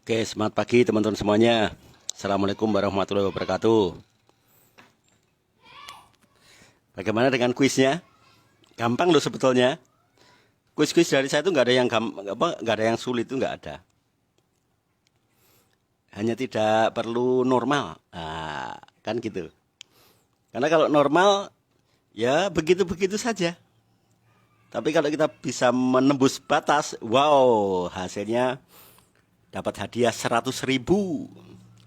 Oke, semangat pagi teman-teman semuanya. Assalamualaikum warahmatullahi wabarakatuh. Bagaimana dengan kuisnya? Gampang loh sebetulnya. Kuis-kuis dari saya itu nggak ada yang nggak ada yang sulit, itu nggak ada. Hanya tidak perlu normal. Nah, kan gitu. Karena kalau normal ya begitu-begitu saja. Tapi kalau kita bisa menembus batas, wow, hasilnya dapat hadiah 100.000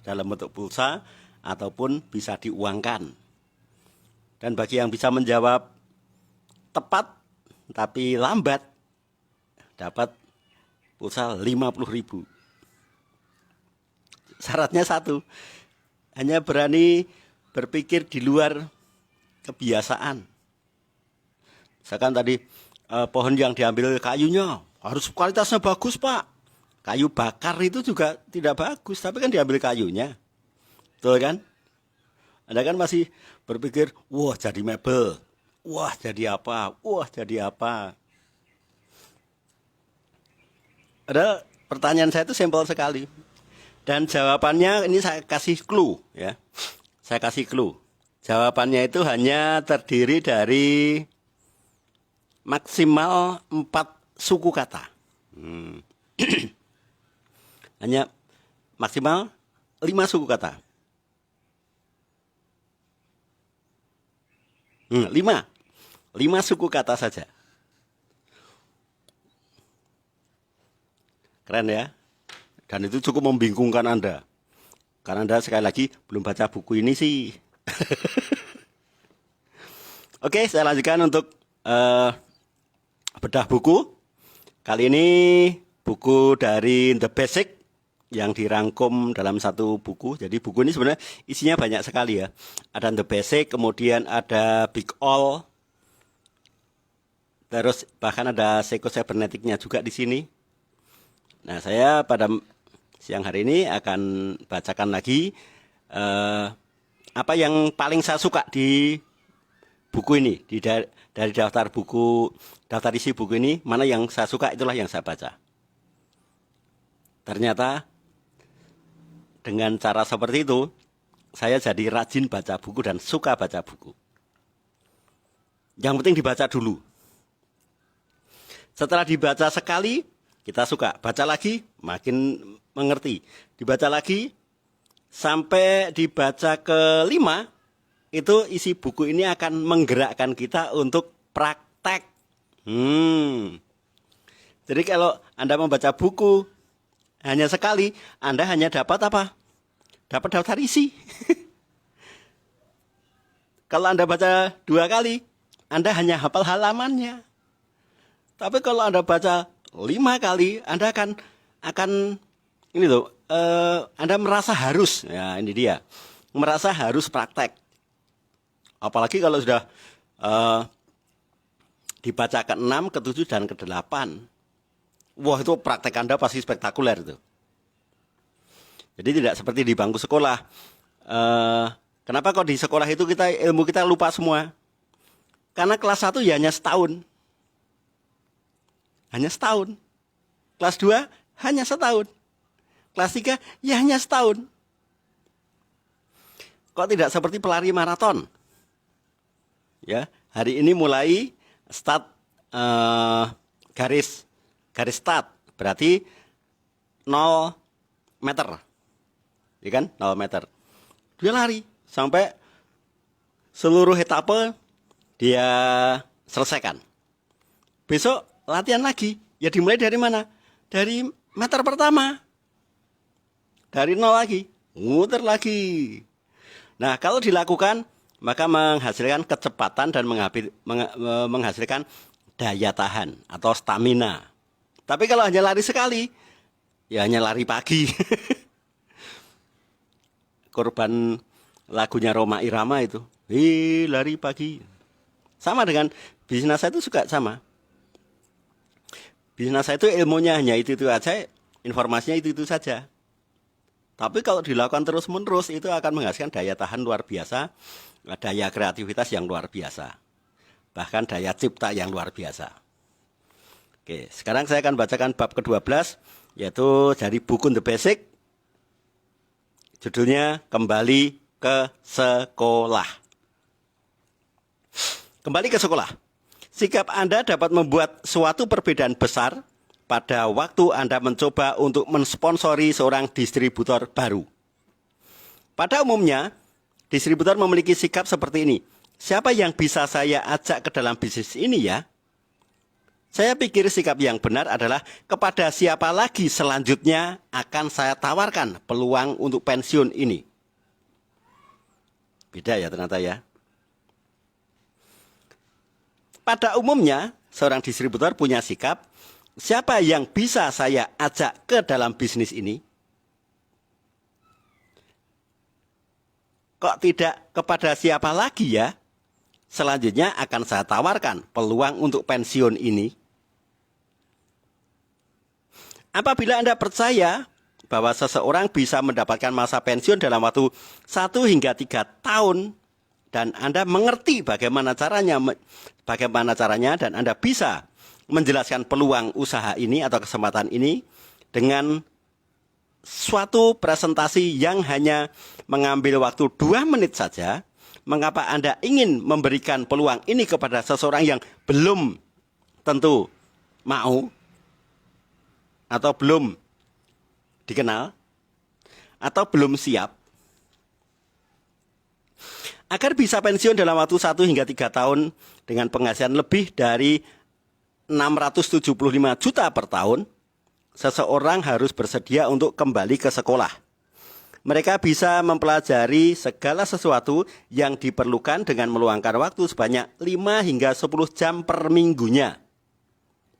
dalam bentuk pulsa ataupun bisa diuangkan. Dan bagi yang bisa menjawab tepat tapi lambat, dapat pulsa 50.000. Syaratnya satu, hanya berani berpikir di luar kebiasaan. Misalkan tadi pohon yang diambil kayunya harus kualitasnya bagus, Pak. Kayu bakar itu juga tidak bagus, tapi kan diambil kayunya. Betul kan? Anda kan masih berpikir, wah jadi mebel, wah jadi apa, wah jadi apa. Ada pertanyaan saya itu simpel sekali. Dan jawabannya ini saya kasih clue ya. Saya kasih clue. Jawabannya itu hanya terdiri dari maksimal 4 suku kata. Hanya maksimal 5 suku kata. 5 suku kata saja. Keren ya. Dan itu cukup membingungkan Anda. Karena Anda sekali lagi belum baca buku ini sih. Oke, saya lanjutkan untuk bedah buku. Kali ini buku dari The Basic yang dirangkum dalam satu buku. Jadi buku ini sebenarnya isinya banyak sekali ya. Ada The Basic, kemudian ada Big All, terus bahkan ada Psycho-Cybernetic-nya juga di sini. Nah, saya pada siang hari ini akan bacakan lagi apa yang paling saya suka di buku ini, dari daftar buku, daftar isi buku ini, mana yang saya suka itulah yang saya baca. Ternyata dengan cara seperti itu, saya jadi rajin baca buku dan suka baca buku. Yang penting dibaca dulu. Setelah dibaca sekali, kita suka. Baca lagi, makin mengerti. Dibaca lagi, sampai dibaca ke-5, itu isi buku ini akan menggerakkan kita untuk praktek. Jadi kalau Anda membaca buku hanya sekali, Anda hanya dapat apa? Dapat daftar isi. Kalau Anda baca 2 kali, Anda hanya hafal halamannya. Tapi kalau Anda baca 5 kali, Anda akan ini loh, Anda merasa harus. Ya, ini dia. Merasa harus praktek. Apalagi kalau sudah dibaca ke-6, ke-7, dan ke-8. Wah, itu praktek Anda pasti spektakuler itu. Jadi tidak seperti di bangku sekolah. Kenapa kok di sekolah itu ilmu kita lupa semua? Karena kelas 1 ya hanya setahun. Hanya setahun. Kelas 2 hanya setahun. Kelas 3 ya hanya setahun. Kok tidak seperti pelari maraton? Ya, hari ini mulai start garis start, berarti 0 meter. Ya kan? 0 meter. Dia lari sampai seluruh etape dia selesaikan. Besok latihan lagi. Ya dimulai dari mana? Dari meter pertama. Dari 0 lagi. Muter lagi. Nah, kalau dilakukan, maka menghasilkan kecepatan dan menghasilkan daya tahan atau stamina. Tapi kalau hanya lari sekali, ya hanya lari pagi. Korban lagunya Rhoma Irama itu. Lari pagi. Sama dengan bisnis saya itu juga sama. Bisnis saya itu ilmunya hanya itu aja, informasinya itu saja. Tapi kalau dilakukan terus-menerus, itu akan menghasilkan daya tahan luar biasa, daya kreativitas yang luar biasa, bahkan daya cipta yang luar biasa. Oke, sekarang saya akan bacakan bab ke-12. yaitu dari buku The Basic, judulnya Kembali ke Sekolah. Kembali ke sekolah. Sikap Anda dapat membuat suatu perbedaan besar pada waktu Anda mencoba untuk mensponsori seorang distributor baru. Pada umumnya, distributor memiliki sikap seperti ini. Siapa yang bisa saya ajak ke dalam bisnis ini ya? Saya pikir sikap yang benar adalah kepada siapa lagi selanjutnya akan saya tawarkan peluang untuk pensiun ini. Beda ya ternyata ya. Pada umumnya, seorang distributor punya sikap, siapa yang bisa saya ajak ke dalam bisnis ini? Kok tidak kepada siapa lagi ya? Selanjutnya akan saya tawarkan peluang untuk pensiun ini. Apabila Anda percaya bahwa seseorang bisa mendapatkan masa pensiun dalam waktu 1 hingga 3 tahun, dan Anda mengerti bagaimana caranya dan Anda bisa menjelaskan peluang usaha ini atau kesempatan ini dengan suatu presentasi yang hanya mengambil waktu 2 menit saja, mengapa Anda ingin memberikan peluang ini kepada seseorang yang belum tentu mau atau belum dikenal atau belum siap? Agar bisa pensiun dalam waktu 1 hingga 3 tahun dengan penghasilan lebih dari 675 juta per tahun, seseorang harus bersedia untuk kembali ke sekolah. Mereka bisa mempelajari segala sesuatu yang diperlukan dengan meluangkan waktu sebanyak 5 hingga 10 jam per minggunya.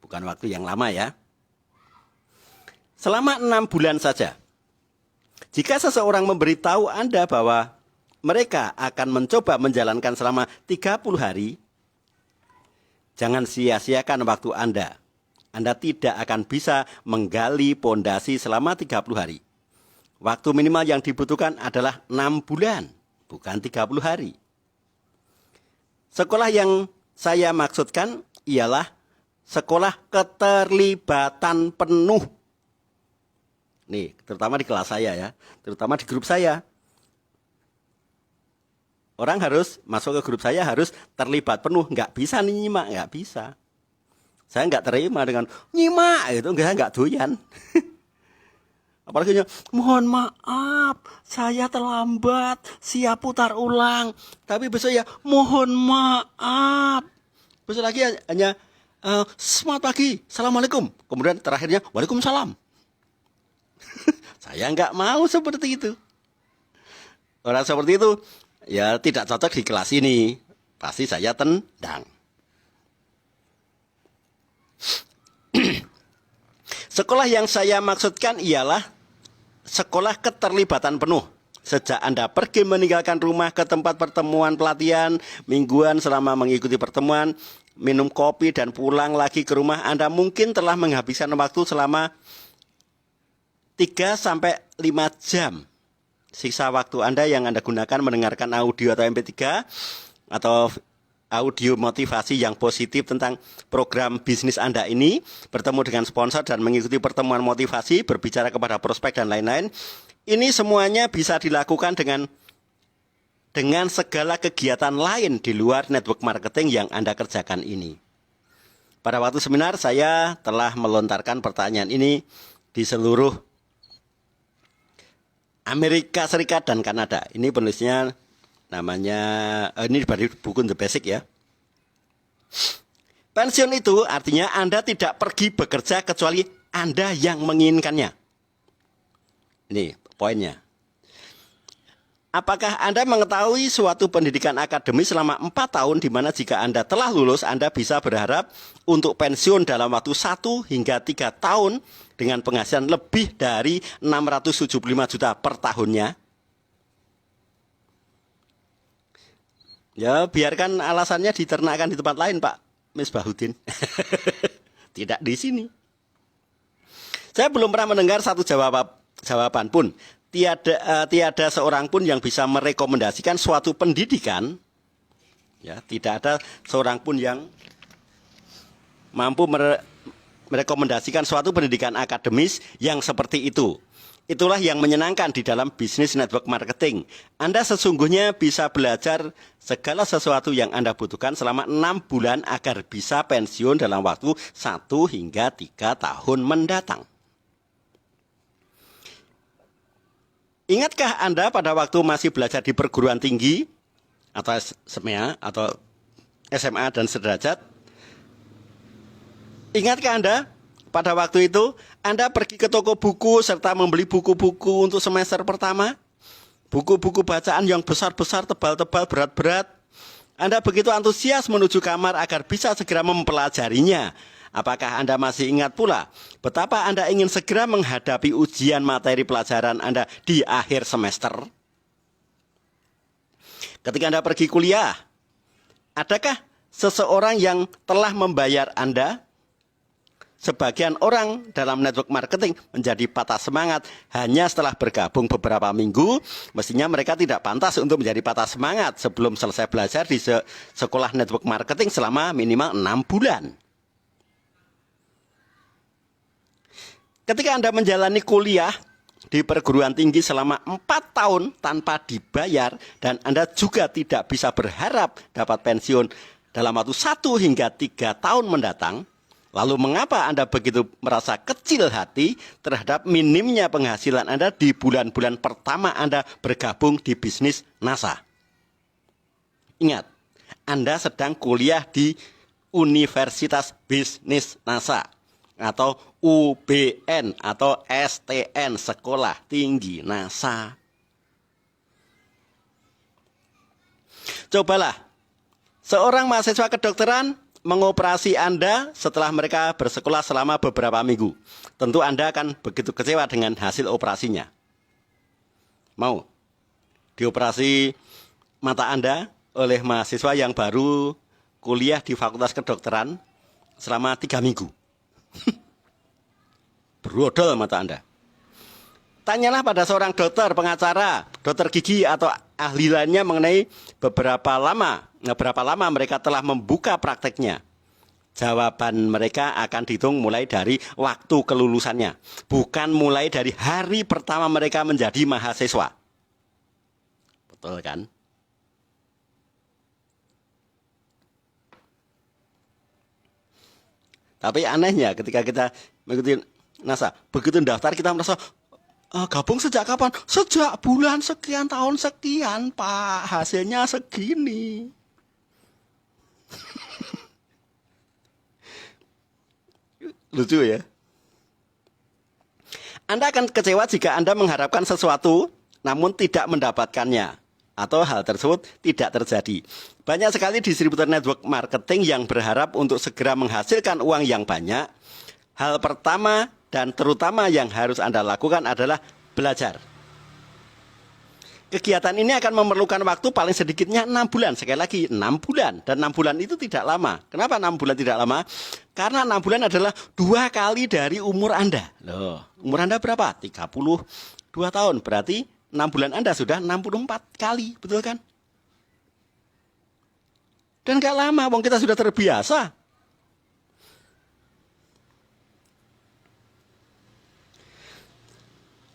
Bukan waktu yang lama ya. Selama 6 bulan saja. Jika seseorang memberitahu Anda bahwa mereka akan mencoba menjalankan selama 30 hari, jangan sia-siakan waktu Anda. Anda tidak akan bisa menggali pondasi selama 30 hari. Waktu minimal yang dibutuhkan adalah 6 bulan, bukan 30 hari. Sekolah yang saya maksudkan ialah sekolah keterlibatan penuh. Nih, terutama di kelas saya ya, terutama di grup saya. Orang harus masuk ke grup saya harus terlibat penuh. Nggak bisa nih nyimak, nggak bisa. Saya nggak terima dengan nyimak, itu nggak doyan. Apalagi mohon maaf, saya terlambat, siap putar ulang. Tapi besok ya mohon maaf. Besok lagi hanya selamat pagi, assalamualaikum. Kemudian terakhirnya waalaikumsalam. Saya nggak mau seperti itu. Orang seperti itu ya tidak cocok di kelas ini. Pasti saya tendang. Sekolah yang saya maksudkan ialah sekolah keterlibatan penuh. Sejak Anda pergi meninggalkan rumah ke tempat pertemuan pelatihan mingguan selama mengikuti pertemuan, minum kopi dan pulang lagi ke rumah, Anda mungkin telah menghabiskan waktu selama 3 sampai 5 jam. Sisa waktu Anda yang Anda gunakan mendengarkan audio atau MP3 atau audio motivasi yang positif tentang program bisnis Anda ini, bertemu dengan sponsor dan mengikuti pertemuan motivasi, berbicara kepada prospek dan lain-lain. Ini semuanya bisa dilakukan dengan segala kegiatan lain di luar network marketing yang Anda kerjakan ini. Pada waktu seminar saya telah melontarkan pertanyaan ini di seluruh Amerika Serikat dan Kanada. Ini penulisnya namanya, ini dari buku The Basic ya. Pensiun itu artinya Anda tidak pergi bekerja kecuali Anda yang menginginkannya. Ini poinnya. Apakah Anda mengetahui suatu pendidikan akademis selama 4 tahun di mana jika Anda telah lulus, Anda bisa berharap untuk pensiun dalam waktu 1 hingga 3 tahun dengan penghasilan lebih dari 675 juta per tahunnya? Ya, biarkan alasannya diternakkan di tempat lain, Pak Misbahuddin. Tidak di sini. Saya belum pernah mendengar satu jawaban pun. Tiada seorang pun yang bisa merekomendasikan suatu pendidikan. Ya, tidak ada seorang pun yang mampu merekomendasikan suatu pendidikan akademis yang seperti itu. Itulah yang menyenangkan di dalam bisnis network marketing. Anda sesungguhnya bisa belajar segala sesuatu yang Anda butuhkan selama 6 bulan agar bisa pensiun dalam waktu 1 hingga 3 tahun mendatang. Ingatkah Anda pada waktu masih belajar di perguruan tinggi atau SMA atau SMA dan sederajat? Ingatkah Anda pada waktu itu Anda pergi ke toko buku serta membeli buku-buku untuk semester pertama? Buku-buku bacaan yang besar-besar, tebal-tebal, berat-berat. Anda begitu antusias menuju kamar agar bisa segera mempelajarinya. Apakah Anda masih ingat pula betapa Anda ingin segera menghadapi ujian materi pelajaran Anda di akhir semester? Ketika Anda pergi kuliah, adakah seseorang yang telah membayar Anda? Sebagian orang dalam network marketing menjadi patah semangat hanya setelah bergabung beberapa minggu. Mestinya mereka tidak pantas untuk menjadi patah semangat sebelum selesai belajar di sekolah network marketing selama minimal 6 bulan. Ketika Anda menjalani kuliah di perguruan tinggi selama 4 tahun tanpa dibayar dan Anda juga tidak bisa berharap dapat pensiun dalam waktu 1 hingga 3 tahun mendatang, lalu mengapa Anda begitu merasa kecil hati terhadap minimnya penghasilan Anda di bulan-bulan pertama Anda bergabung di bisnis NASA? Ingat, Anda sedang kuliah di Universitas Bisnis NASA atau UBN atau STN, Sekolah Tinggi NASA. Cobalah seorang mahasiswa kedokteran mengoperasi Anda setelah mereka bersekolah selama beberapa minggu. Tentu Anda akan begitu kecewa dengan hasil operasinya. Mau dioperasi mata Anda oleh mahasiswa yang baru kuliah di Fakultas Kedokteran selama 3 minggu. Brodol mata Anda. Tanyalah pada seorang dokter, pengacara, dokter gigi atau ahli lainnya mengenai berapa lama mereka telah membuka prakteknya. Jawaban mereka akan dihitung mulai dari waktu kelulusannya, bukan mulai dari hari pertama mereka menjadi mahasiswa. Betul kan? Tapi anehnya ketika kita mengikuti NASA, begitu daftar kita merasa gabung sejak kapan? Sejak bulan sekian, tahun sekian, Pak. Hasilnya segini. Lucu ya? Anda akan kecewa jika Anda mengharapkan sesuatu namun tidak mendapatkannya, atau hal tersebut tidak terjadi. Banyak sekali distributor network marketing yang berharap untuk segera menghasilkan uang yang banyak. Hal pertama dan terutama yang harus Anda lakukan adalah belajar. Kegiatan ini akan memerlukan waktu paling sedikitnya 6 bulan. Sekali lagi 6 bulan. Dan 6 bulan itu tidak lama. Kenapa 6 bulan tidak lama? Karena 6 bulan adalah 2 kali dari umur Anda. Loh, umur Anda berapa? 32 tahun. Berarti 6 bulan Anda sudah 64 kali. Betul kan? Dan gak lama, wong kita sudah terbiasa.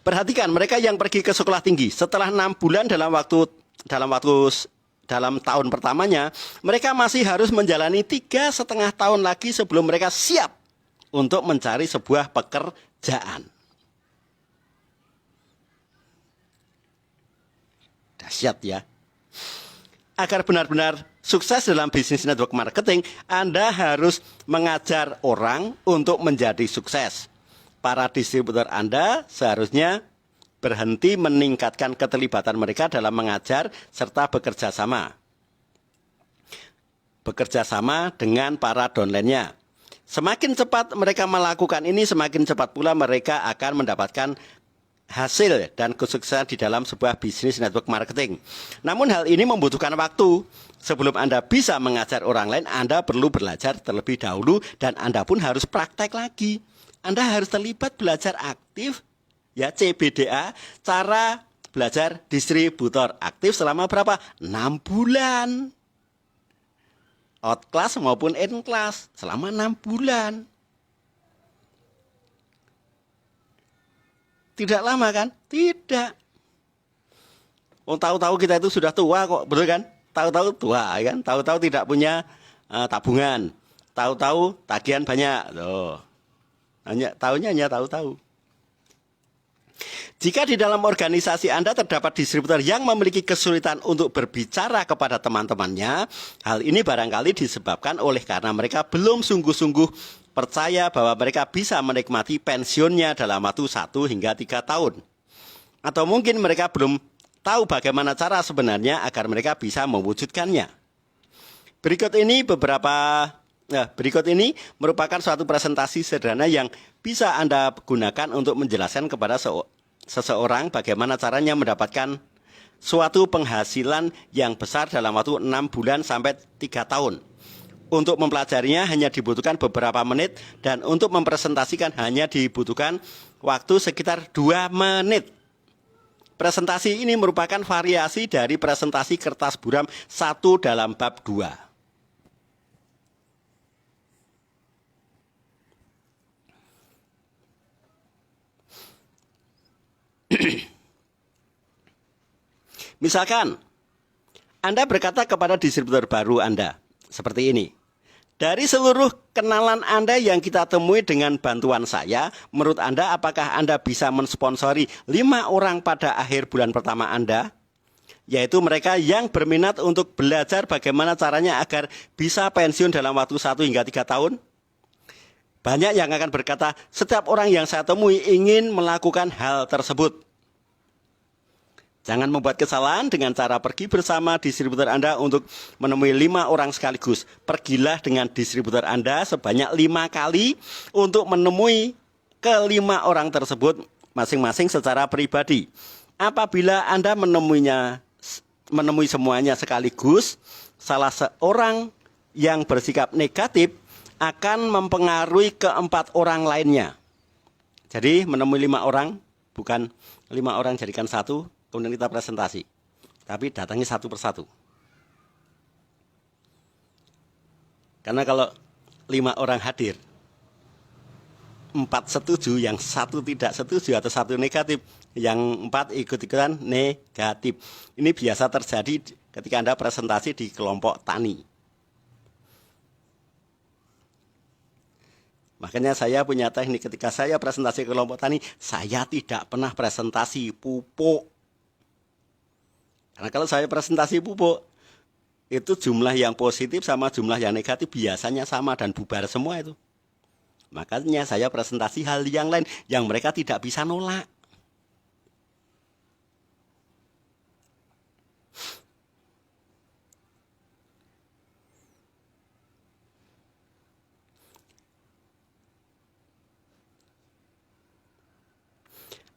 Perhatikan mereka yang pergi ke sekolah tinggi setelah 6 bulan dalam tahun pertamanya, mereka masih harus menjalani 3,5 tahun lagi sebelum mereka siap untuk mencari sebuah pekerjaan. Dahsyat ya. Agar benar-benar sukses dalam bisnis network marketing, Anda harus mengajar orang untuk menjadi sukses. Para distributor Anda seharusnya berhenti meningkatkan keterlibatan mereka dalam mengajar serta bekerja sama. Bekerja sama dengan para downline-nya. Semakin cepat mereka melakukan ini, semakin cepat pula mereka akan mendapatkan hasil dan kesuksesan di dalam sebuah bisnis network marketing. Namun hal ini membutuhkan waktu. Sebelum Anda bisa mengajar orang lain, Anda perlu belajar terlebih dahulu dan Anda pun harus praktek lagi. Anda harus terlibat belajar aktif, ya CBDA, cara belajar distributor aktif selama berapa? 6 bulan. Out class maupun in class selama 6 bulan. Tidak lama kan? Tidak. Oh, tahu-tahu kita itu sudah tua kok, betul kan? Tahu-tahu tua, ya kan? Tahu-tahu tidak punya tabungan. Tahu-tahu tagihan banyak. Loh. Hanya tahu-tahu. Jika di dalam organisasi Anda terdapat distributor yang memiliki kesulitan untuk berbicara kepada teman-temannya, hal ini barangkali disebabkan oleh karena mereka belum sungguh-sungguh percaya bahwa mereka bisa menikmati pensiunnya dalam waktu 1 hingga 3 tahun. Atau mungkin mereka belum tahu bagaimana cara sebenarnya agar mereka bisa mewujudkannya. Berikut ini merupakan suatu presentasi sederhana yang bisa Anda gunakan untuk menjelaskan kepada seseorang bagaimana caranya mendapatkan suatu penghasilan yang besar dalam waktu 6 bulan sampai 3 tahun. Untuk mempelajarinya hanya dibutuhkan beberapa menit dan untuk mempresentasikan hanya dibutuhkan waktu sekitar 2 menit. Presentasi ini merupakan variasi dari presentasi kertas buram 1 dalam bab 2. Misalkan, Anda berkata kepada distributor baru Anda, seperti ini. Dari seluruh kenalan Anda yang kita temui dengan bantuan saya, menurut Anda apakah Anda bisa mensponsori 5 orang pada akhir bulan pertama Anda? Yaitu mereka yang berminat untuk belajar bagaimana caranya agar bisa pensiun dalam waktu 1 hingga 3 tahun? Banyak yang akan berkata, setiap orang yang saya temui ingin melakukan hal tersebut. Jangan membuat kesalahan dengan cara pergi bersama distributor Anda untuk menemui 5 orang sekaligus. Pergilah dengan distributor Anda sebanyak 5 kali untuk menemui ke-5 orang tersebut masing-masing secara pribadi. Apabila Anda menemui semuanya sekaligus, salah seorang yang bersikap negatif akan mempengaruhi ke-4 orang lainnya. Jadi menemui 5 orang, bukan 5 orang jadikan 1, kemudian kita presentasi. Tapi datangi 1 persatu. Karena kalau 5 orang hadir, 4 setuju, yang 1 tidak setuju atau 1 negatif, yang 4 ikut-ikutan negatif. Ini biasa terjadi ketika Anda presentasi di kelompok tani. Makanya saya punya teknik ketika saya presentasi ke kelompok tani, saya tidak pernah presentasi pupuk. Karena kalau saya presentasi pupuk, itu jumlah yang positif sama jumlah yang negatif biasanya sama dan bubar semua itu. Makanya saya presentasi hal yang lain yang mereka tidak bisa nolak.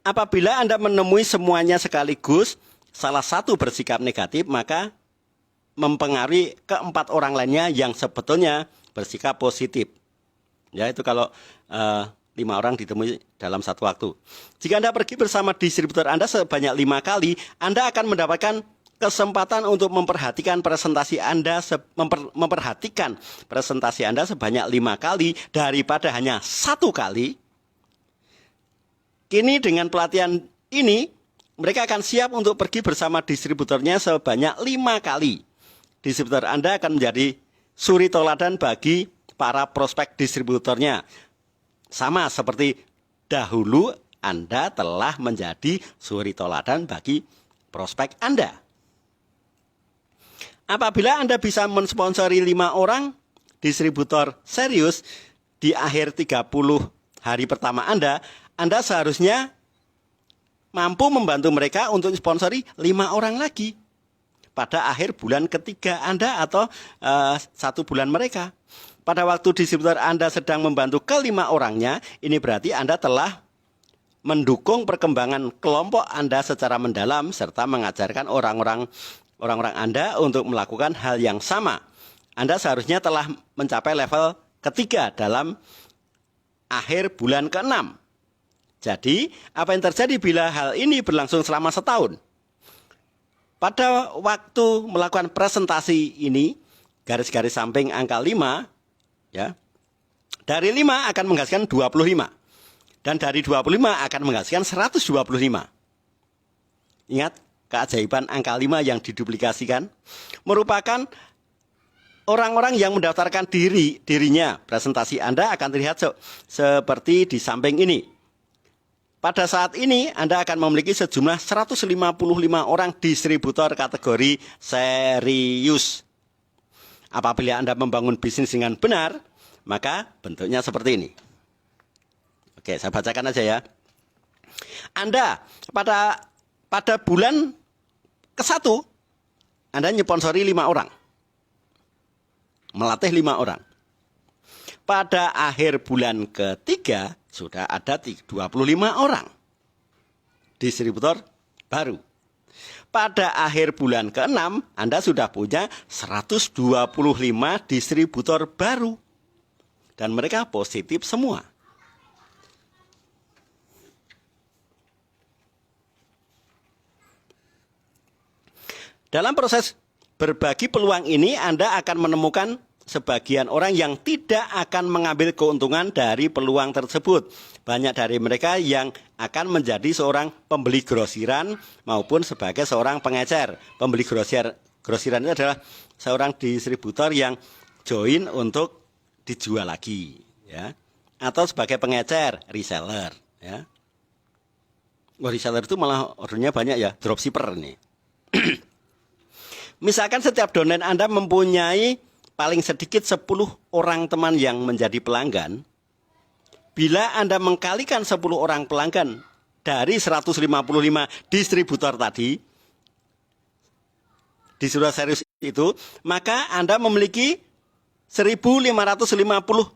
Apabila Anda menemui semuanya sekaligus, salah satu bersikap negatif, maka mempengaruhi ke-4 orang lainnya yang sebetulnya bersikap positif. Ya, itu kalau 5 orang ditemui dalam satu waktu. Jika Anda pergi bersama distributor Anda sebanyak 5 kali, Anda akan mendapatkan kesempatan untuk memperhatikan presentasi Anda sebanyak 5 kali daripada hanya 1 kali. Kini dengan pelatihan ini, mereka akan siap untuk pergi bersama distributornya sebanyak 5 kali. Distributor Anda akan menjadi suri toladan bagi para prospek distributornya. Sama seperti dahulu Anda telah menjadi suri toladan bagi prospek Anda. Apabila Anda bisa mensponsori 5 orang distributor serius di akhir 30 hari pertama Anda seharusnya mampu membantu mereka untuk sponsori 5 orang lagi pada akhir bulan ketiga Anda atau 1 bulan mereka. Pada waktu distributor Anda sedang membantu ke-5 orangnya, ini berarti Anda telah mendukung perkembangan kelompok Anda secara mendalam serta mengajarkan orang-orang Anda untuk melakukan hal yang sama. Anda seharusnya telah mencapai level ketiga dalam akhir bulan ke-6. Jadi, apa yang terjadi bila hal ini berlangsung selama setahun? Pada waktu melakukan presentasi ini, garis-garis samping angka 5, ya, dari 5 akan menghasilkan 25. Dan dari 25 akan menghasilkan 125. Ingat, keajaiban angka 5 yang diduplikasikan merupakan orang-orang yang mendaftarkan dirinya. Presentasi Anda akan terlihat seperti di samping ini. Pada saat ini Anda akan memiliki sejumlah 155 orang distributor kategori serius. Apabila Anda membangun bisnis dengan benar, maka bentuknya seperti ini. Oke, saya bacakan aja ya. Anda pada bulan ke-1 Anda nyponsori 5 orang. Melatih 5 orang. Pada akhir bulan ke-3 sudah ada 25 orang distributor baru. Pada akhir bulan ke-6 Anda sudah punya 125 distributor baru. Dan mereka positif semua. Dalam proses berbagi peluang ini, Anda akan menemukan sebagian orang yang tidak akan mengambil keuntungan dari peluang tersebut. Banyak dari mereka yang akan menjadi seorang pembeli grosiran maupun sebagai seorang pengecer. Pembeli grosiran itu adalah seorang distributor yang join untuk dijual lagi, ya. Atau sebagai pengecer, reseller, ya. Wah, reseller itu malah ordernya banyak ya, dropshipper nih. Misalkan setiap domain Anda mempunyai paling sedikit 10 orang teman yang menjadi pelanggan. Bila Anda mengkalikan 10 orang pelanggan dari 155 distributor tadi, distributor serius itu, maka Anda memiliki 1.550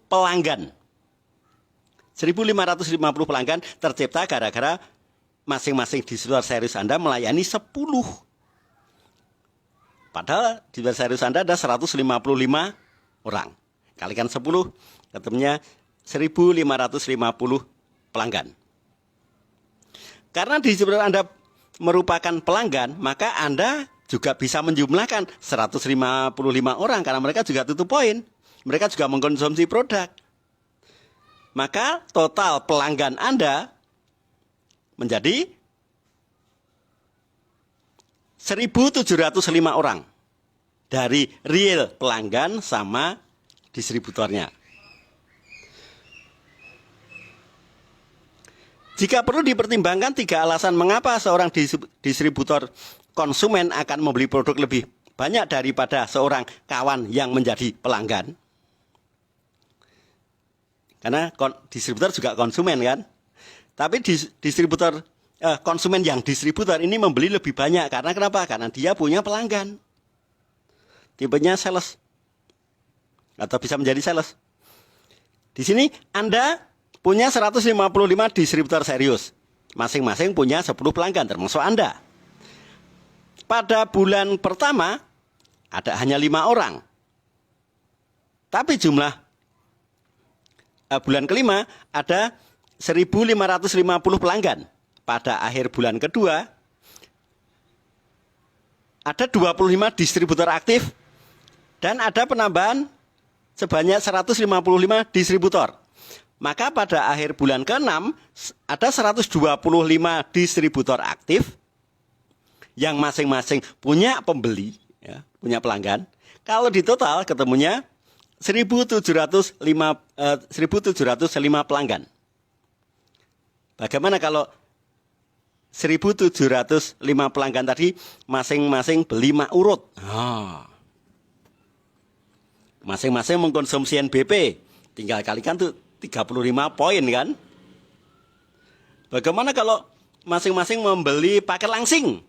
pelanggan. 1.550 pelanggan tercipta gara-gara masing-masing distributor serius Anda melayani 10. Padahal di serius Anda ada 155 orang. Kalikan 10, ketemunya 1.550 pelanggan. Karena distributor Anda merupakan pelanggan, maka Anda juga bisa menjumlahkan 155 orang. Karena mereka juga tutup poin. Mereka juga mengkonsumsi produk. Maka total pelanggan Anda menjadi 1.705 orang dari real pelanggan sama distributornya. Jika perlu dipertimbangkan 3 alasan mengapa seorang distributor konsumen akan membeli produk lebih banyak daripada seorang kawan yang menjadi pelanggan. Karena distributor juga konsumen kan. Tapi distributor konsumen yang distributor ini membeli lebih banyak. Karena kenapa? Karena dia punya pelanggan. Tipenya sales. Atau bisa menjadi sales. Di sini Anda punya 155 distributor serius. Masing-masing punya 10 pelanggan termasuk Anda. Pada bulan pertama ada hanya 5 orang. Tapi jumlah bulan kelima ada 1.550 pelanggan. Pada akhir bulan kedua, ada 25 distributor aktif dan ada penambahan sebanyak 155 distributor. Maka pada akhir bulan ke-6, ada 125 distributor aktif yang masing-masing punya pembeli, ya, punya pelanggan. Kalau di total ketemunya 1.705 pelanggan. Bagaimana kalau 1.705 pelanggan tadi masing-masing beli mak urut. Masing-masing mengkonsumsi NBP. Tinggal kalikan tuh 35 poin kan. Bagaimana kalau masing-masing membeli paket langsing?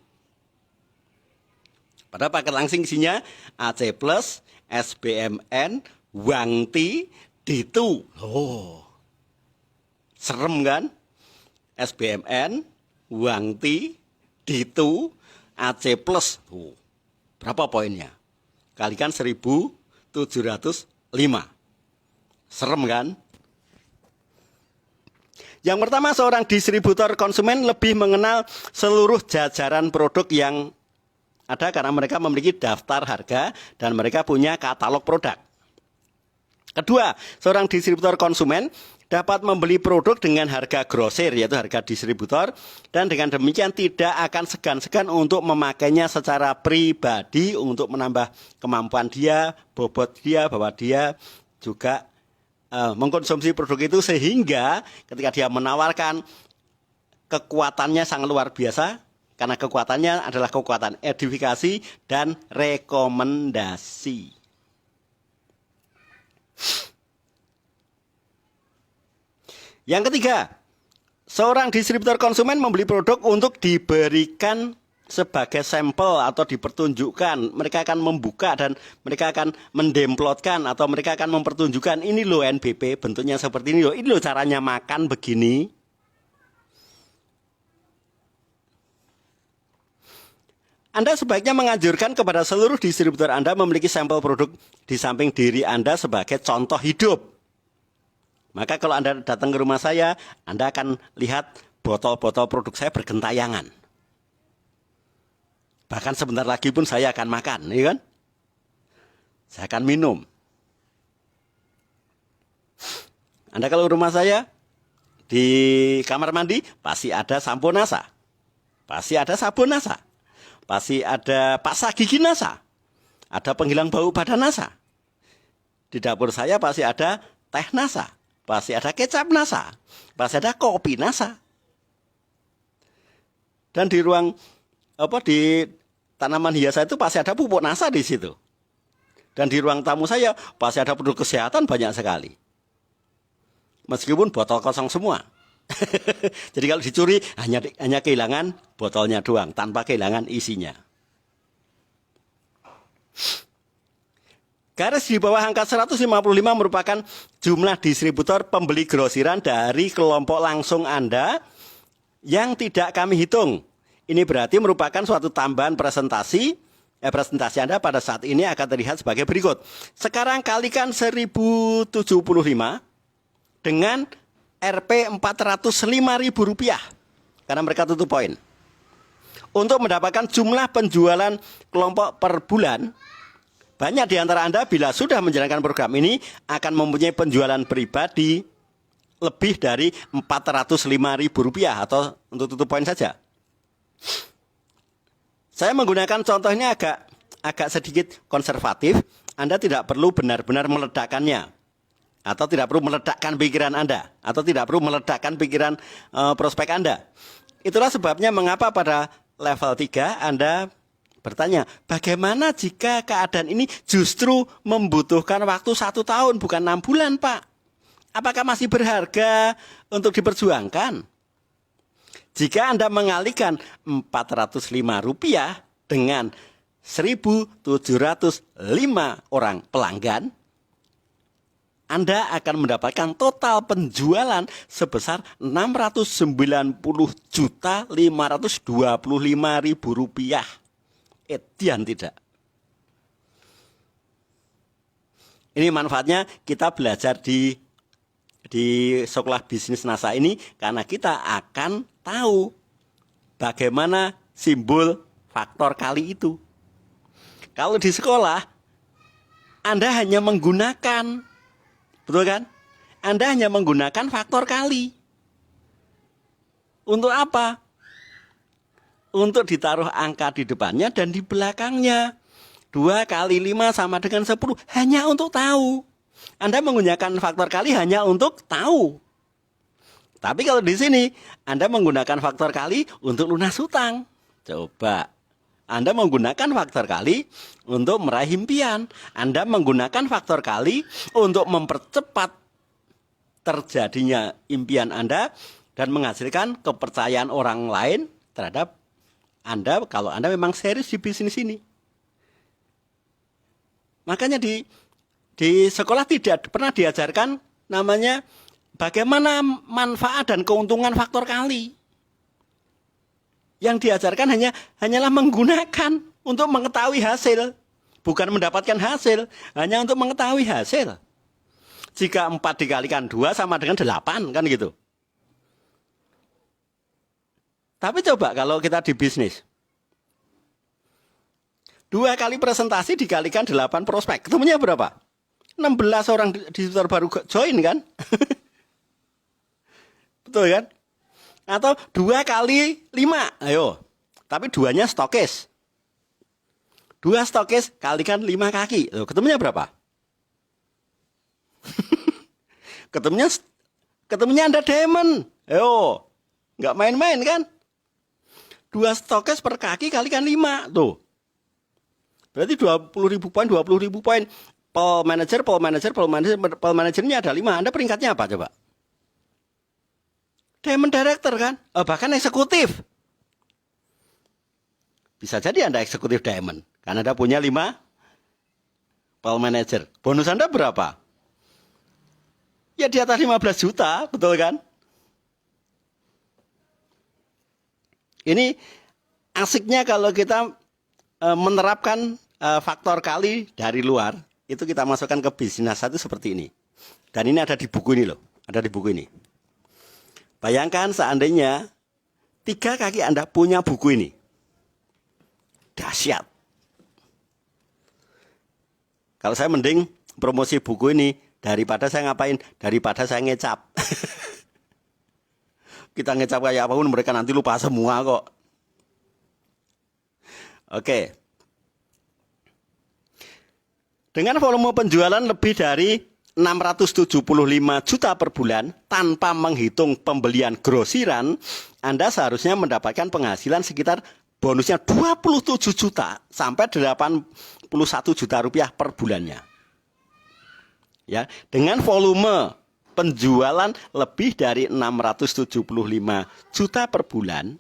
Pada paket langsing isinya AC Plus, SBMN, Wangti, Ditu. Serem kan? SBMN, Wangti, Ditu, AC Plus. Berapa poinnya? Kalikan 1.705. Serem kan? Yang pertama, seorang distributor konsumen lebih mengenal seluruh jajaran produk yang ada karena mereka memiliki daftar harga dan mereka punya katalog produk. Kedua, seorang distributor konsumen dapat membeli produk dengan harga grosir, yaitu harga distributor, dan dengan demikian tidak akan segan-segan untuk memakainya secara pribadi untuk menambah kemampuan dia, bobot dia, bahwa dia juga mengkonsumsi produk itu, sehingga ketika dia menawarkan kekuatannya sangat luar biasa, karena kekuatannya adalah kekuatan edifikasi dan rekomendasi. Yang ketiga, seorang distributor konsumen membeli produk untuk diberikan sebagai sampel atau dipertunjukkan. Mereka akan membuka dan mereka akan mendemplotkan atau mereka akan mempertunjukkan, ini loh NBP bentuknya seperti ini loh caranya makan begini. Anda sebaiknya menganjurkan kepada seluruh distributor Anda memiliki sampel produk di samping diri Anda sebagai contoh hidup. Maka kalau Anda datang ke rumah saya, Anda akan lihat botol-botol produk saya bergentayangan. Bahkan sebentar lagi pun saya akan makan, ya kan? Saya akan minum. Anda kalau rumah saya, di kamar mandi pasti ada sampo NASA, pasti ada sabun NASA, pasti ada pasta gigi NASA, ada penghilang bau badan NASA. Di dapur saya pasti ada teh NASA, pasti ada kecap NASA, pasti ada kopi NASA. Dan di ruang di tanaman hias saya itu pasti ada pupuk NASA di situ. Dan di ruang tamu saya pasti ada produk kesehatan banyak sekali. Meskipun botol kosong semua. Jadi kalau dicuri hanya kehilangan botolnya doang, tanpa kehilangan isinya. Garis di bawah angka 155 merupakan jumlah distributor pembeli grosiran dari kelompok langsung Anda yang tidak kami hitung. Ini berarti merupakan suatu tambahan presentasi Anda pada saat ini akan terlihat sebagai berikut. Sekarang kalikan 1075 dengan Rp 405.000, karena mereka tutup poin. Untuk mendapatkan jumlah penjualan kelompok per bulan, banyak di antara Anda bila sudah menjalankan program ini akan mempunyai penjualan pribadi lebih dari Rp405.000, atau untuk tutup poin saja. Saya menggunakan contoh ini agak sedikit konservatif. Anda tidak perlu benar-benar meledakkannya, atau tidak perlu meledakkan pikiran Anda, atau tidak perlu meledakkan pikiran prospek Anda. Itulah sebabnya mengapa pada level 3 Anda bertanya, bagaimana jika keadaan ini justru membutuhkan waktu 1 tahun bukan 6 bulan, Pak? Apakah masih berharga untuk diperjuangkan? Jika Anda mengalihkan Rp405 dengan 1.705 orang pelanggan, Anda akan mendapatkan total penjualan sebesar Rp609.525.000. Edian tidak. Ini manfaatnya kita belajar di sekolah bisnis NASA ini, karena kita akan tahu bagaimana simbol faktor kali itu. Kalau di sekolah Anda hanya menggunakan, betul kan? Anda hanya menggunakan faktor kali. Untuk apa? Untuk ditaruh angka di depannya dan di belakangnya. 2 kali 5 sama dengan 10. Hanya untuk tahu. Anda menggunakan faktor kali hanya untuk tahu. Tapi kalau di sini Anda menggunakan faktor kali untuk lunas hutang. Coba. Anda menggunakan faktor kali untuk meraih impian. Anda menggunakan faktor kali untuk mempercepat terjadinya impian Anda dan menghasilkan kepercayaan orang lain terhadap Anda kalau Anda memang serius di bisnis ini. Makanya di sekolah tidak pernah diajarkan namanya bagaimana manfaat dan keuntungan faktor kali. Yang diajarkan hanyalah menggunakan untuk mengetahui hasil, bukan mendapatkan hasil, hanya untuk mengetahui hasil. Jika 4 dikalikan 2 sama dengan 8, kan gitu. Tapi coba kalau kita di bisnis, 2 kali presentasi dikalikan 8 prospek, ketemunya berapa? 16 orang distributor baru join kan? Betul kan? Atau 2 kali 5, ayo. Tapi 2-nya stokis. 2 stokis kalikan 5 kaki. Loh, ketemunya berapa? ketemunya Anda diamond. Ayo. Nggak main-main kan? 2 stokis per kaki kalikan 5. Tuh. Berarti 20.000 poin, 20.000 poin. Pole managernya ada 5. Anda peringkatnya apa coba? Diamond director kan? Bahkan eksekutif. Bisa jadi Anda eksekutif diamond. Karena Anda punya 5 pole manager. Bonus Anda berapa? Ya di atas 15 juta, betul kan? Ini asiknya kalau kita menerapkan faktor kali dari luar, itu kita masukkan ke bisnis satu seperti ini. Dan ini ada di buku ini loh, ada di buku ini. Bayangkan seandainya 3 kaki Anda punya buku ini. Dahsyat. Kalau saya mending promosi buku ini daripada saya ngapain? Daripada saya ngecap. Kita ngecap kayak apapun mereka nanti lupa semua kok. Oke. Dengan volume penjualan lebih dari 675 juta per bulan tanpa menghitung pembelian grosiran, Anda seharusnya mendapatkan penghasilan sekitar bonusnya 27 juta sampai 81 juta rupiah per bulannya. Ya, dengan volume penjualan lebih dari 675 juta per bulan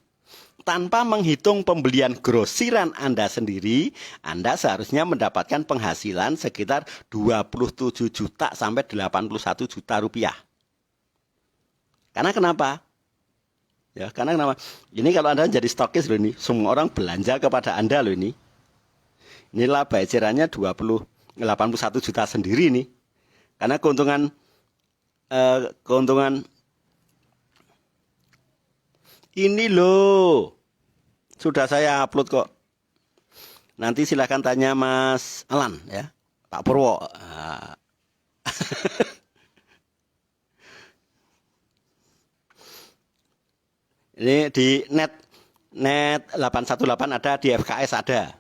tanpa menghitung pembelian grosiran Anda sendiri, Anda seharusnya mendapatkan penghasilan sekitar 27 juta sampai 81 juta rupiah. Karena kenapa? Ya, karena kenapa? Ini kalau Anda jadi stokis loh ini, semua orang belanja kepada Anda loh ini. Inilah ecerannya 81 juta sendiri nih. Karena keuntungan ini loh. Sudah saya upload kok. Nanti silahkan tanya Mas Alan ya, Pak Purwo. Ini di net 818 ada, di FKS ada.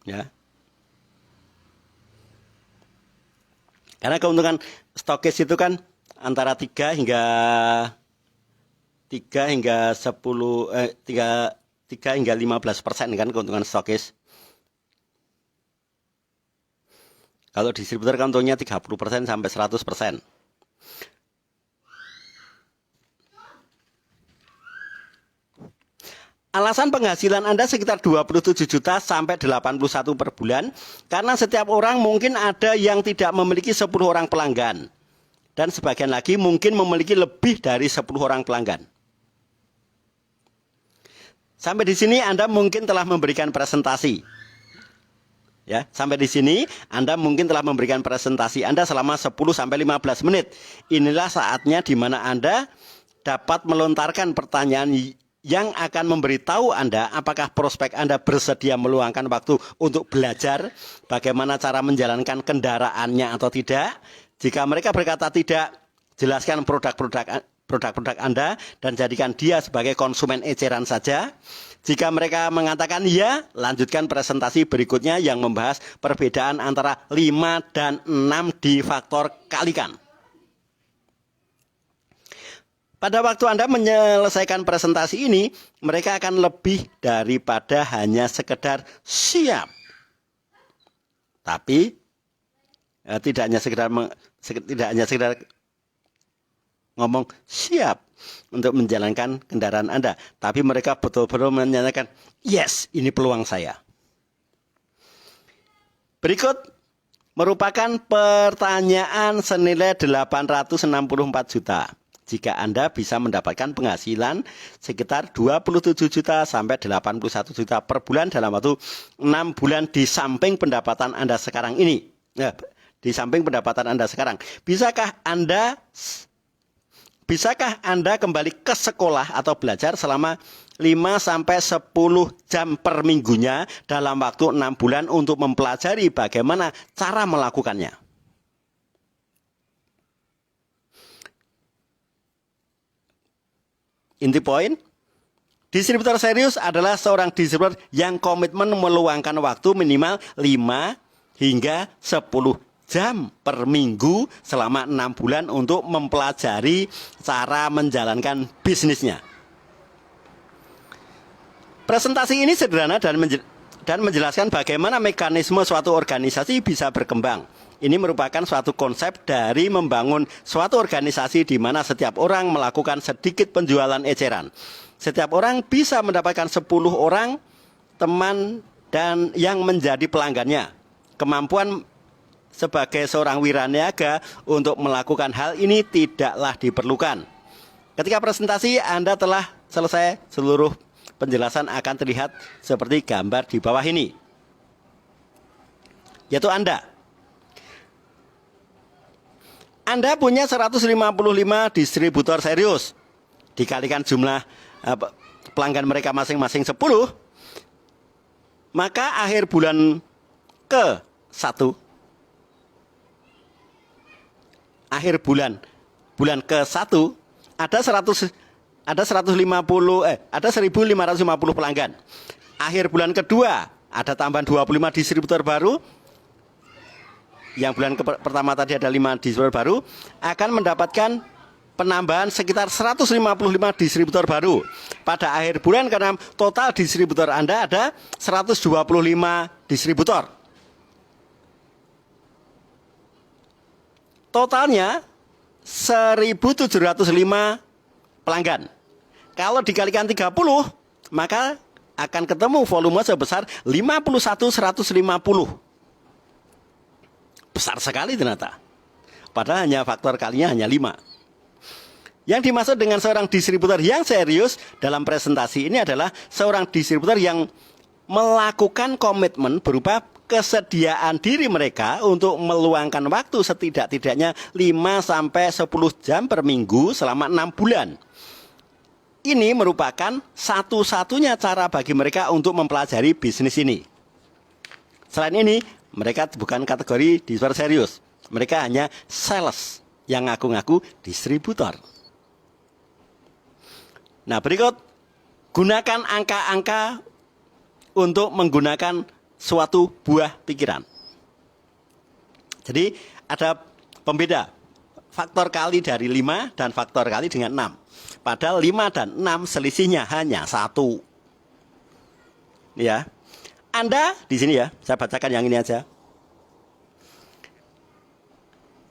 Ya. Karena keuntungan stokis itu kan antara 3 hingga 10 3 hingga 15% kan keuntungan stokis. Kalau distributor kan untungnya 30% sampai 100%. Alasan penghasilan Anda sekitar 27 juta sampai 81 per bulan karena setiap orang mungkin ada yang tidak memiliki 10 orang pelanggan dan sebagian lagi mungkin memiliki lebih dari 10 orang pelanggan. Sampai di sini Anda mungkin telah memberikan presentasi. Ya, sampai di sini Anda mungkin telah memberikan presentasi Anda selama 10 sampai 15 menit. Inilah saatnya di mana Anda dapat melontarkan pertanyaan yang akan memberitahu Anda apakah prospek Anda bersedia meluangkan waktu untuk belajar bagaimana cara menjalankan kendaraannya atau tidak. Jika mereka berkata tidak, jelaskan produk-produk Anda dan jadikan dia sebagai konsumen eceran saja. Jika mereka mengatakan ya, lanjutkan presentasi berikutnya yang membahas perbedaan antara 5 dan 6 di faktor kalikan. Pada waktu Anda menyelesaikan presentasi ini, mereka akan lebih daripada hanya sekedar siap. Tapi tidak hanya sekedar ngomong siap untuk menjalankan kendaraan Anda, tapi mereka betul-betul menyatakan, yes, ini peluang saya. Berikut merupakan pertanyaan senilai 864 juta. Jika Anda bisa mendapatkan penghasilan sekitar 27 juta sampai 81 juta per bulan dalam waktu 6 bulan di samping pendapatan Anda sekarang ini. Nah, di samping pendapatan Anda sekarang. Bisakah Anda kembali ke sekolah atau belajar selama 5 sampai 10 jam per minggunya dalam waktu 6 bulan untuk mempelajari bagaimana cara melakukannya? Inti poin, distributor serius adalah seorang distributor yang komitmen meluangkan waktu minimal 5 hingga 10 jam per minggu selama 6 bulan untuk mempelajari cara menjalankan bisnisnya. Presentasi ini sederhana dan menjelaskan bagaimana mekanisme suatu organisasi bisa berkembang. Ini merupakan suatu konsep dari membangun suatu organisasi di mana setiap orang melakukan sedikit penjualan eceran. Setiap orang bisa mendapatkan 10 orang teman dan yang menjadi pelanggannya. Kemampuan sebagai seorang wiraniaga untuk melakukan hal ini tidaklah diperlukan. Ketika presentasi Anda telah selesai, seluruh penjelasan akan terlihat seperti gambar di bawah ini. Yaitu Anda punya 155 distributor serius. Dikalikan jumlah pelanggan mereka masing-masing 10, maka akhir bulan ke-1, akhir bulan ke-1 ada 1.550 pelanggan. Akhir bulan kedua ada tambahan 25 distributor baru. Yang bulan pertama tadi ada 5 distributor baru, akan mendapatkan penambahan sekitar 155 distributor baru. Pada akhir bulan ke-6 total distributor Anda ada 125 distributor. Totalnya 1.705 pelanggan. Kalau dikalikan 30, maka akan ketemu volume sebesar 51.150. Besar sekali ternyata. Padahal hanya faktor kalinya hanya 5. Yang dimaksud dengan seorang distributor yang serius dalam presentasi ini adalah seorang distributor yang melakukan komitmen berupa kesediaan diri mereka untuk meluangkan waktu setidak-tidaknya 5-10 jam per minggu selama 6 bulan. Ini merupakan satu-satunya cara bagi mereka untuk mempelajari bisnis ini. Selain ini, mereka bukan kategori distributor serius. Mereka hanya sales yang ngaku-ngaku distributor. Nah, berikut gunakan angka-angka untuk menggunakan suatu buah pikiran. Jadi ada pembeda faktor kali dari 5 dan faktor kali dengan 6. Padahal 5 dan 6 selisihnya hanya 1. Ya. Anda di sini ya, saya bacakan yang ini aja.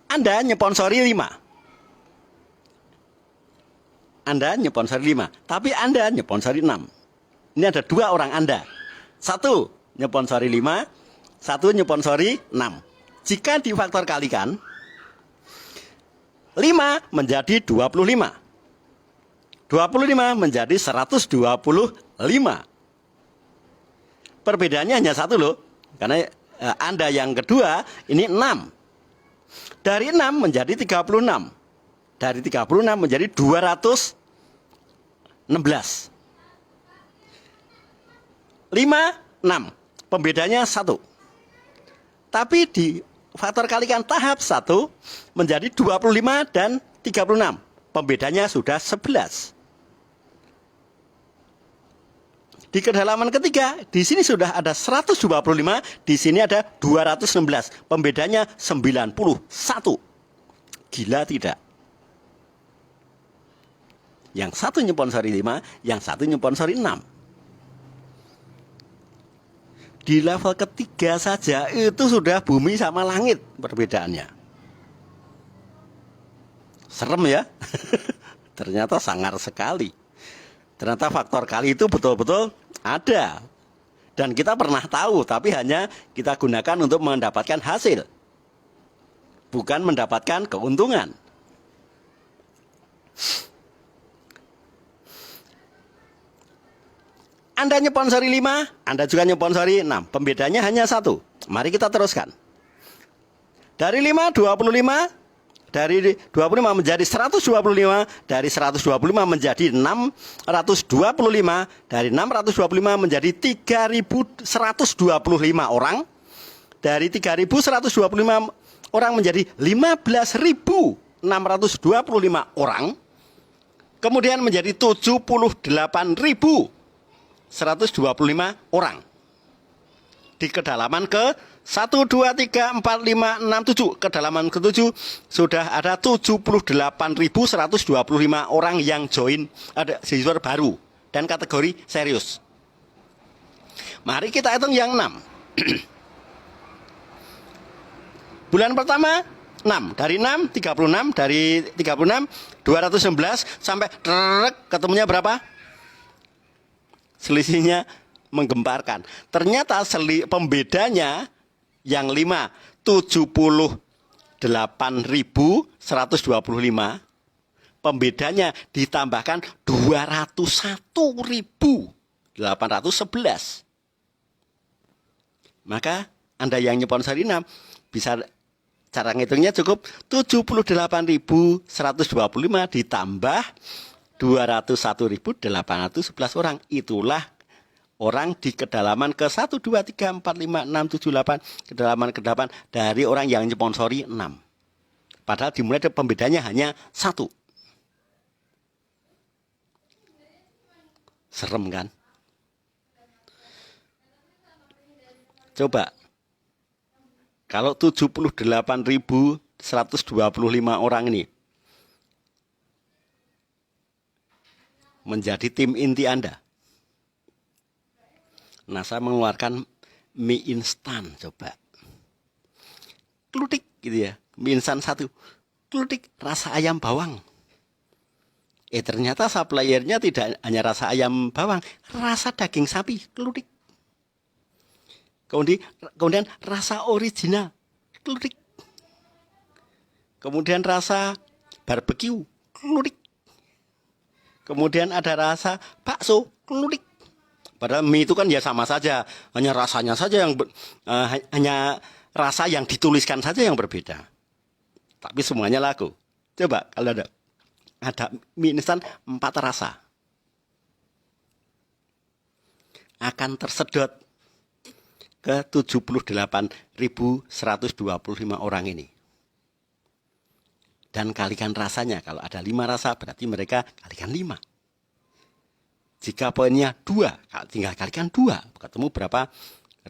Anda nyponsori 5. Anda nyponsori 5, tapi Anda nyponsori 6. Ini ada 2 orang Anda. 1 nyponsori 5, 1 nyponsori 6. Jika difaktor kalikan, 5 menjadi 25. 25 menjadi 125. Perbedaannya hanya 1 loh. Karena Anda yang kedua ini 6. Dari 6 menjadi 36. Dari 36 menjadi 216. 5, 6. Pembedanya 1. Tapi di faktor kalikan tahap 1 menjadi 25 dan 36. Pembedanya sudah 11. Di kedalaman ketiga, di sini sudah ada 125, di sini ada 216. Pembedanya 91. Gila tidak? Yang satu nyponsori 5, yang satu nyponsori 6. Di level ketiga saja itu sudah bumi sama langit perbedaannya. Serem ya? Ternyata sangar sekali. Ternyata faktor kali itu betul-betul ada. Dan kita pernah tahu, tapi hanya kita gunakan untuk mendapatkan hasil. Bukan mendapatkan keuntungan. Anda nyponsori 5, Anda juga nyponsori 6. Pembedanya hanya 1. Mari kita teruskan. Dari 5, 25. Dari 25 menjadi 125, dari 125 menjadi 625, dari 625 menjadi 3.125 orang, dari 3.125 orang menjadi 15.625 orang, Kemudian menjadi 78.125 orang. Di kedalaman ke 1, 2, 3, 4, 5, 6, 7. Kedalaman ke-7 sudah ada 78.125 orang yang join, ada siswa baru dan kategori serius. Mari kita hitung yang 6. Bulan pertama 6, dari 6 36, dari 36 211 sampai ketemunya berapa? Selisihnya menggemparkan. Ternyata pembedanya yang 5 78.125, pembedanya ditambahkan 201.811. Maka Anda yang nyponsori 6 bisa, cara ngitungnya cukup 78.125 ditambah 201.811 orang. Itulah orang di kedalaman ke 1, 2, 3, 4, 5, 6, 7, 8. Kedalaman ke-8 dari orang yang nyponsori 6. Padahal dimulai dari pembedanya hanya 1. Serem kan? Coba, kalau 78.125 orang ini menjadi tim inti Anda, NASA mengeluarkan mie instan, coba. Klutik gitu ya, mie instan 1. Klutik, rasa ayam bawang. Ternyata suppliernya tidak hanya rasa ayam bawang, rasa daging sapi, klutik. Kemudian rasa original, klutik. Kemudian rasa barbecue, klutik. Kemudian ada rasa bakso, klutik. Padahal mie itu kan ya sama saja, hanya rasanya saja yang hanya rasa yang dituliskan saja yang berbeda. Tapi semuanya laku. Coba kalau ada mie instan 4 rasa, akan tersedot ke 78.125 orang ini. Dan kalikan rasanya, kalau ada 5 rasa berarti mereka kalikan 5. Jika poinnya 2, tinggal kalikan 2, ketemu berapa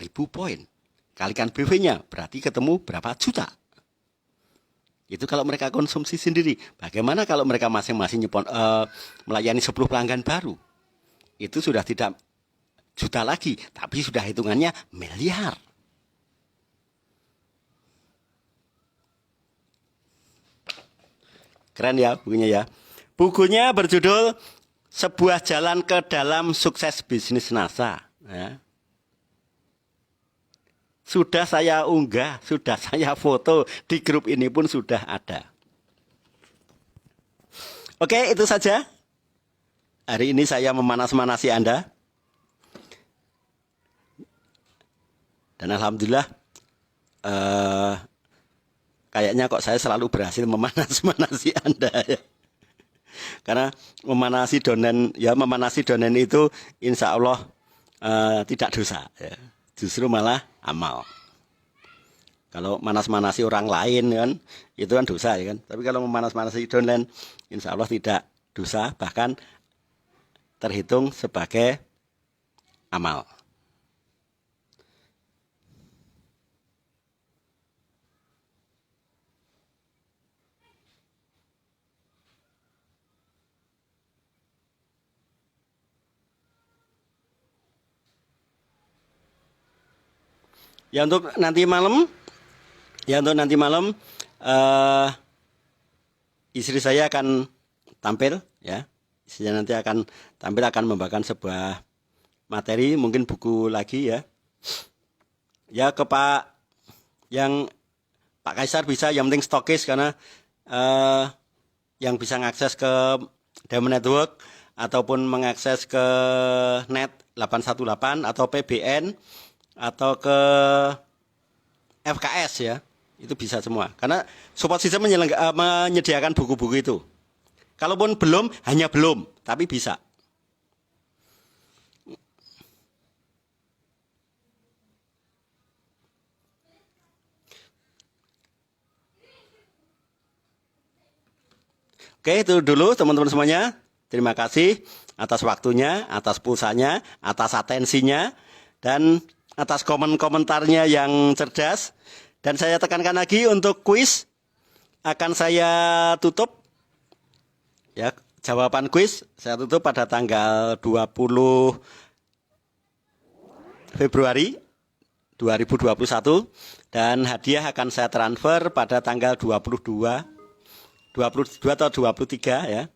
ribu poin. Kalikan BV-nya, berarti ketemu berapa juta. Itu kalau mereka konsumsi sendiri. Bagaimana kalau mereka masing-masing melayani 10 pelanggan baru? Itu sudah tidak juta lagi, tapi sudah hitungannya miliar. Keren ya bukunya ya. Bukunya berjudul Sebuah Jalan ke Dalam Sukses Bisnis NASA. Ya. Sudah saya unggah, sudah saya foto, di grup ini pun sudah ada. Oke, itu saja. Hari ini saya memanas-manasi Anda. Dan alhamdulillah, kayaknya kok saya selalu berhasil memanas-manasi Anda ya. Karena memanasi donen itu insya Allah tidak dosa ya. Justru malah amal. Kalau manas-manasi orang lain kan itu kan dosa ya kan. Tapi kalau memanas-manasi donen insya Allah tidak dosa, bahkan terhitung sebagai amal. Ya untuk nanti malam, istri saya akan tampil ya. Istrinya nanti akan tampil, akan membawakan sebuah materi, mungkin buku lagi ya. Ya ke Pak Kaisar bisa, yang penting stokis, karena yang bisa mengakses ke Diamond Network ataupun mengakses ke net 818 atau PBN atau ke FKS ya, itu bisa semua. Karena support system menyediakan buku-buku itu. Kalaupun belum, hanya belum, tapi bisa. Oke, itu dulu teman-teman semuanya. Terima kasih atas waktunya, atas pulsanya, atas atensinya, dan atas komentarnya yang cerdas. Dan saya tekankan lagi untuk kuis akan saya tutup. Ya, jawaban kuis saya tutup pada tanggal 20 Februari 2021 dan hadiah akan saya transfer pada tanggal 22 atau 23 ya.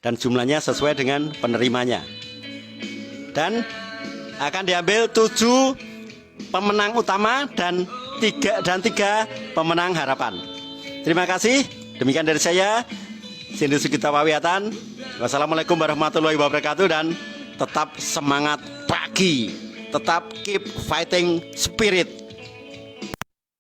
Dan jumlahnya sesuai dengan penerimanya. Dan akan diambil 7 pemenang utama dan 3 pemenang harapan. Terima kasih. Demikian dari saya, Sindu Sugita Wawiatan. Wassalamualaikum warahmatullahi wabarakatuh dan tetap semangat pagi. Tetap keep fighting spirit.